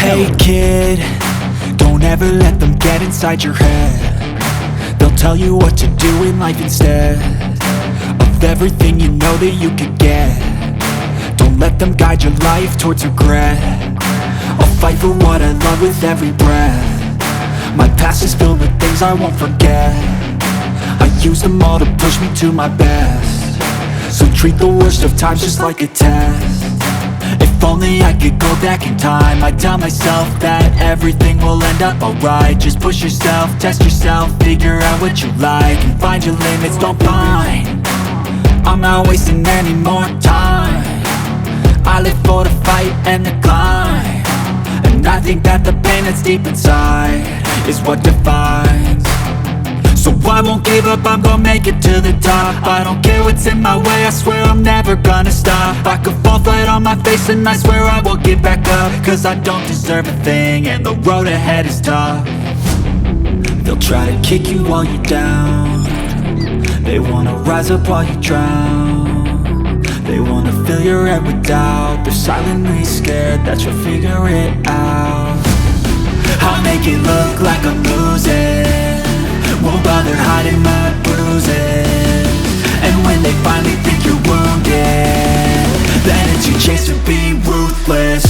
Hey kid, don't ever let them get inside your head. They'll tell you what to do in life instead of everything you know that you could get. Don't let them guide your life towards regret. I'll fight for what I love with every breath. My past is filled with things I won't forget. I use them all to push me to my best. So treat the worst of times just like a test. If only I could go back in time, I'd tell myself that everything will end up alright. Just push yourself, test yourself, figure out what you like, and find your limits, don't blind. I'm not wasting any more time. I live for the fight and the climb. And I think that the pain that's deep inside is what defines. So I won't give up, I'm gonna make it to the top. I don't care what's in my way, I swear I'm never gonna stop. I could fall flat on my face and I swear I will get back up. Cause I don't deserve a thing and the road ahead is tough. They'll try to kick you while you're down. They wanna rise up while you drown. They wanna fill your head with doubt. They're silently scared that you'll figure it out. I'll make it look like I'm losing. Won't bother hiding my bruises. And when they finally think you're wounded, then it's your chance to be ruthless.